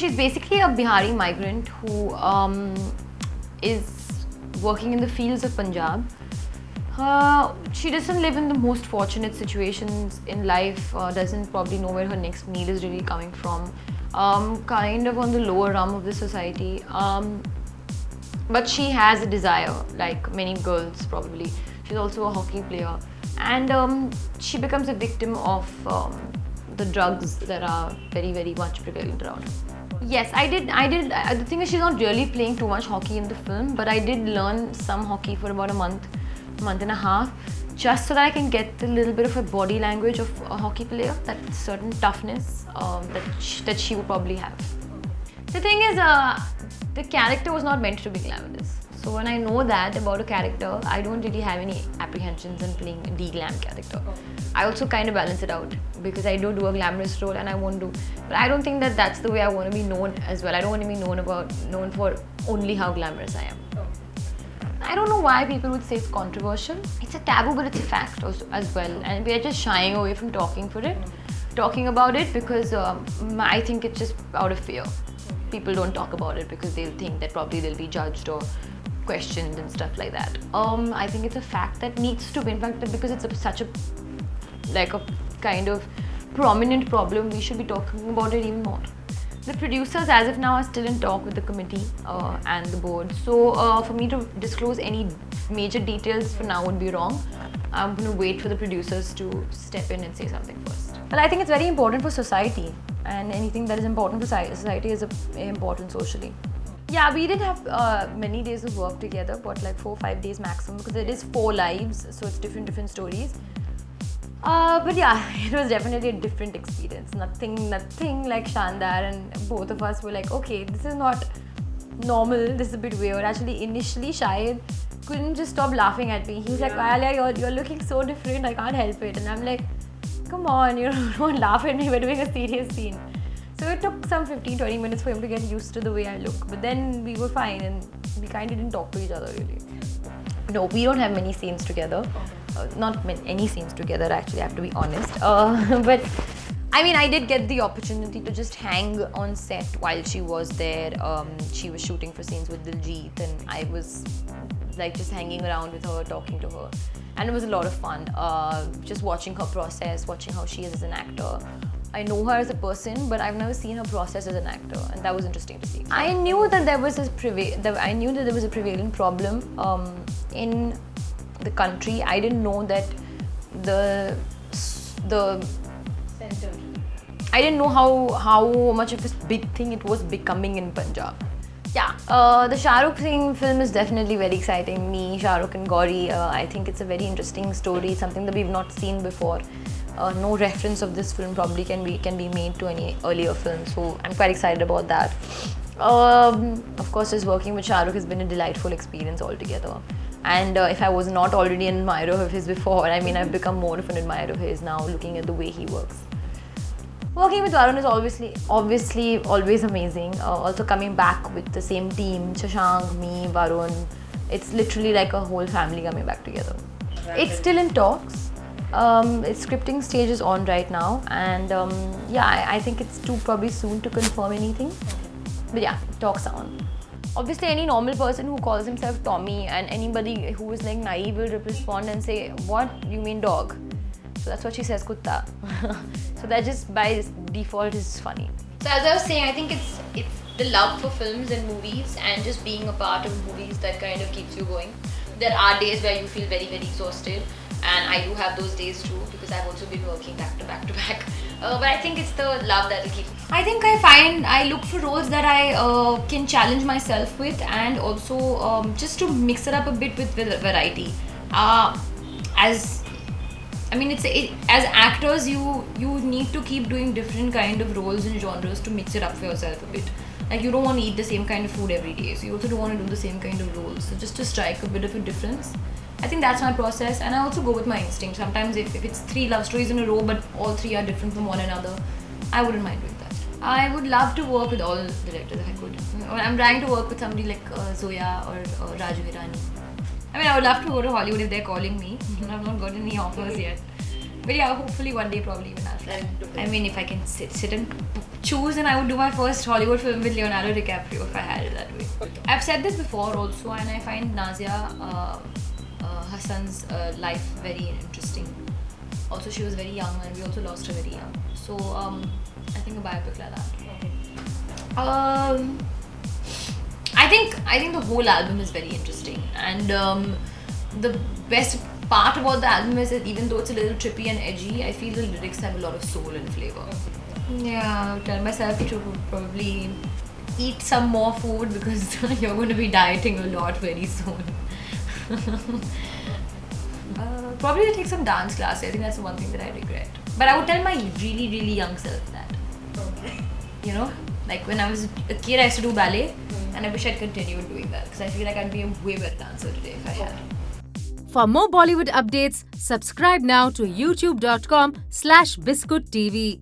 she's basically a Bihari migrant who is working in the fields of Punjab. She doesn't live in the most fortunate situations in life, doesn't probably know where her next meal is really coming from. Kind of on the lower rung of the society. But she has a desire, like many girls probably. She's also a hockey player. And she becomes a victim of the drugs that are very, very much prevalent around. Yes, I did. The thing is, she's not really playing too much hockey in the film, but I did learn some hockey for about a month and a half, just so that I can get a little bit of a body language of a hockey player, that certain toughness that she would probably have. The thing is, the character was not meant to be glamorous. So when I know that about a character, I don't really have any apprehensions in playing a de-glam character. I also kind of balance it out because I do a glamorous role and I won't do. But I don't think that that's the way I want to be known as well. I don't want to be known for only how glamorous I am. I don't know why people would say it's controversial. It's a taboo, but it's a fact also, as well. And we are just shying away from talking about it because I think it's just out of fear. People don't talk about it because they'll think that probably they'll be judged or questioned and stuff like that. I think it's a fact that needs to be, in fact, because it's such a kind of prominent problem, we should be talking about it even more. The producers as of now are still in talk with the committee and the board. So for me to disclose any major details for now would be wrong. I'm going to wait for the producers to step in and say something first. Well, I think it's very important for society, and anything that is important for society is important socially. Yeah, we didn't have many days of work together, but like 4 or 5 days maximum, because it is 4 lives, so it's different stories. But yeah, it was definitely a different experience. Nothing like Shaandaar, and both of us were like, okay, this is not normal, this is a bit weird. Actually, initially, Shahid couldn't just stop laughing at me. He was like, Alia, you're looking so different, I can't help it. And I'm like, come on, don't laugh at me, we're doing a serious scene. So it took some 15-20 minutes for him to get used to the way I look. But then we were fine and we kind of didn't talk to each other really. No, we don't have many scenes together. Not any scenes together, actually, I have to be honest. But I mean, I did get the opportunity to just hang on set while she was there. She was shooting for scenes with Diljit, and I was like just hanging around with her, talking to her. And it was a lot of fun. Just watching her process, watching how she is as an actor. I know her as a person, but I've never seen her process as an actor, and that was interesting to see. I knew that there was a prevalent problem in the country. I didn't know that the center. I didn't know how much of a big thing it was becoming in Punjab. Yeah, the Shah Rukh Singh film is definitely very exciting. Me, Shah Rukh and Gauri, I think it's a very interesting story, something that we've not seen before. No reference of this film probably can be made to any earlier film, so I'm quite excited about that. Of course, just working with Shah Rukh has been a delightful experience altogether. And if I was not already an admirer of his before, I mean, I've become more of an admirer of his now, looking at the way he works. Working with Varun is obviously always amazing. Also coming back with the same team, Shashank, me, Varun, it's literally like a whole family coming back together. It's still in talks. Its scripting stage is on right now, and yeah, I think it's probably soon to confirm anything. But yeah, talks are on. Obviously, any normal person who calls himself Tommy and anybody who is like naive will respond and say, "What? You mean dog?" So that's what she says, Kutta. So that just by default is funny. So as I was saying, I think it's the love for films and movies and just being a part of movies that kind of keeps you going. There are days where you feel very, very exhausted, and I do have those days too because I've also been working back to back to back. But I think it's the love that will keep. I think I look for roles that I can challenge myself with, and also just to mix it up a bit with variety. As actors, you need to keep doing different kind of roles and genres to mix it up for yourself a bit. Like, you don't want to eat the same kind of food every day, so you also don't want to do the same kind of roles. So just to strike a bit of a difference. I think that's my process, and I also go with my instinct. Sometimes if it's 3 love stories in a row but all 3 are different from one another, I wouldn't mind doing that. I would love to work with all directors if I could. I'm trying to work with somebody like Zoya or Raju Hirani. I mean, I would love to go to Hollywood if they're calling me. I've not got any offers yet. But yeah, hopefully one day probably even after. I mean, if I can sit and choose, and I would do my first Hollywood film with Leonardo DiCaprio if I had it that way. I've said this before also, and I find Nazia Hassan's life very interesting. Also, she was very young, and we also lost her very young. So, I think a biopic like that. I think the whole album is very interesting, and the best part about the album is that even though it's a little trippy and edgy, I feel the lyrics have a lot of soul and flavor. Yeah, I would tell myself to probably eat some more food because you're going to be dieting a lot very soon. Probably take some dance classes. I think that's the one thing that I regret. But I would tell my really, really young self that. You know, like when I was a kid, I used to do ballet, and I wish I'd continued doing that because I feel like I'd be a way better dancer today if I had. For more Bollywood updates, subscribe now to youtube.com/biscuittv.